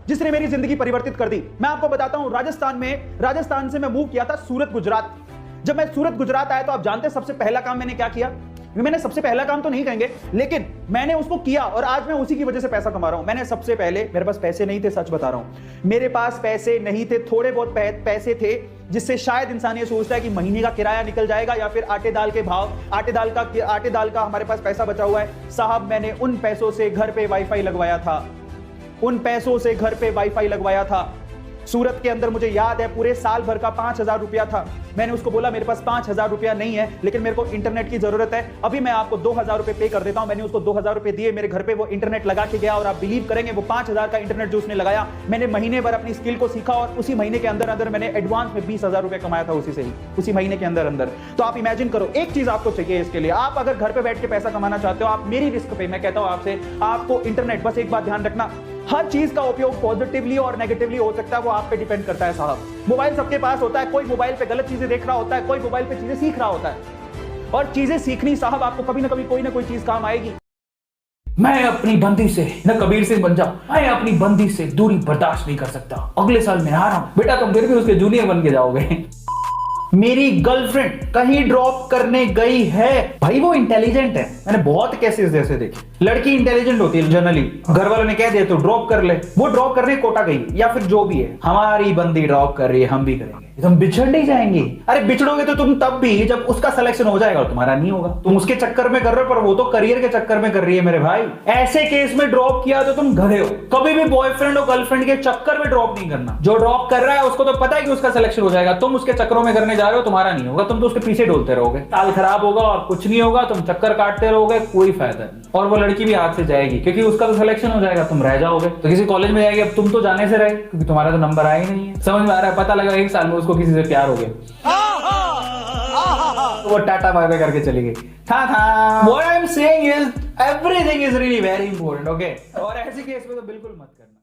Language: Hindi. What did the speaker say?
जिसने मेरी जिंदगी परिवर्तित कर दी। मैं आपको बताता हूं, राजस्थान से मैं मूव किया था सूरत गुजरात। जब मैं सूरत गुजरात आया तो आप जानते हैं सबसे पहला काम मैंने क्या किया? मैंने सबसे पहला काम तो नहीं कहेंगे, लेकिन मैंने उसको किया और आज मैं उसी की वजह से पैसा कमा रहा हूं। मैंने सबसे पहले, मेरे पास पैसे नहीं थे, सच बता रहा हूं, मेरे पास पैसे नहीं थे, थोड़े बहुत पैसे थे जिससे शायद इंसान ये सोचता है कि महीने का किराया निकल जाएगा या फिर आटे दाल का हमारे पास पैसा बचा हुआ है। साहब मैंने उन पैसों से घर पे वाईफाई लगवाया था। सूरत के अंदर मुझे याद है पूरे साल भर का 5,000 रुपया था। मैंने उसको बोला मेरे पास 5,000 रुपया नहीं है, लेकिन मेरे को इंटरनेट की जरूरत है, अभी मैं आपको 2,000 रुपए पे कर देता हूं। मैंने उसको 2,000 रुपए दिए, मेरे घर पे वो इंटरनेट लगा के गया और आप बिलीव करेंगे वो 5,000 का इंटरनेट जो उसने लगाया, मैंने महीने भर अपनी स्किल को सीखा और उसी महीने के अंदर अंदर मैंने एडवांस में 20,000 रुपए कमाया था उसी महीने के अंदर अंदर। तो आप इमेजिन करो, एक चीज आपको चाहिए इसके लिए, आप अगर घर पे बैठ के पैसा कमाना चाहते हो, आप मेरी रिस्क पे, मैं कहता हूं आपसे, आपको इंटरनेट, बस एक बात ध्यान रखना, हर चीज का उपयोग पॉजिटिवली और नेगेटिवली हो सकता है, वो आप पे डिपेंड करता है साहब। मोबाइल सबके पास होता है, कोई मोबाइल पे गलत चीजें देख रहा होता है, कोई मोबाइल पे चीजें सीख रहा होता है, और चीजें सीखनी साहब आपको कभी ना कभी कोई ना कोई चीज काम आएगी। मैं अपनी बंदी से न कबीर सिंह बन जाऊं, मैं अपनी बंदी से दूरी बर्दाश्त नहीं कर सकता। अगले साल मैं आ रहा हूं। बेटा तुम फिर भी उसके जूनियर बन के जाओगे। मेरी गर्लफ्रेंड कहीं ड्रॉप करने गई है। भाई वो इंटेलिजेंट है, मैंने बहुत केसेस ऐसे देखे। लड़की इंटेलिजेंट होती है जनरली, घर वालों ने कह दिया तो ड्रॉप कर ले, वो ड्रॉप करने कोटा गई या फिर जो भी है, हमारी बंदी ड्रॉप कर रही है, हम भी करेंगे, तुम बिछड़ नहीं जाएंगे। अरे बिछड़ोगे तो तुम तब भी जब उसका सिलेक्शन हो जाएगा और तुम्हारा नहीं होगा। तुम उसके चक्कर में कर रहे हो, पर वो तो करियर के चक्कर में कर रही है मेरे भाई। ऐसे केस में ड्रॉप किया तो तुम गधे हो। कभी भी बॉयफ्रेंड और गर्लफ्रेंड के चक्कर में ड्रॉप नहीं करना। जो ड्रॉप कर रहा है उसको तो पता है कि उसका सिलेक्शन हो जाएगा, तुम उसके चक्करों में करने जा रहे हो, तुम्हारा नहीं होगा, तुम तो उसके पीछे डोलते रहोगे, साल खराब होगा और कुछ नहीं होगा, तुम चक्कर काटते रहोगे, कोई फायदा नहीं। और वो लड़की भी हाथ से जाएगी क्योंकि उसका तो सिलेक्शन हो जाएगा, तुम रह जाओगे। तो किसी कॉलेज में जाएगी, अब तुम तो जाने से रहे क्योंकि तुम्हारा तो नंबर आया ही नहीं है। समझ में आ रहा है? पता लगा 1 साल में उसको किसी से प्यार हो गया, तो वो टाटा बाय बाय करके चली गई। What I'm saying is everything is really very important, okay? और ऐसे केस में तो बिल्कुल मत करना।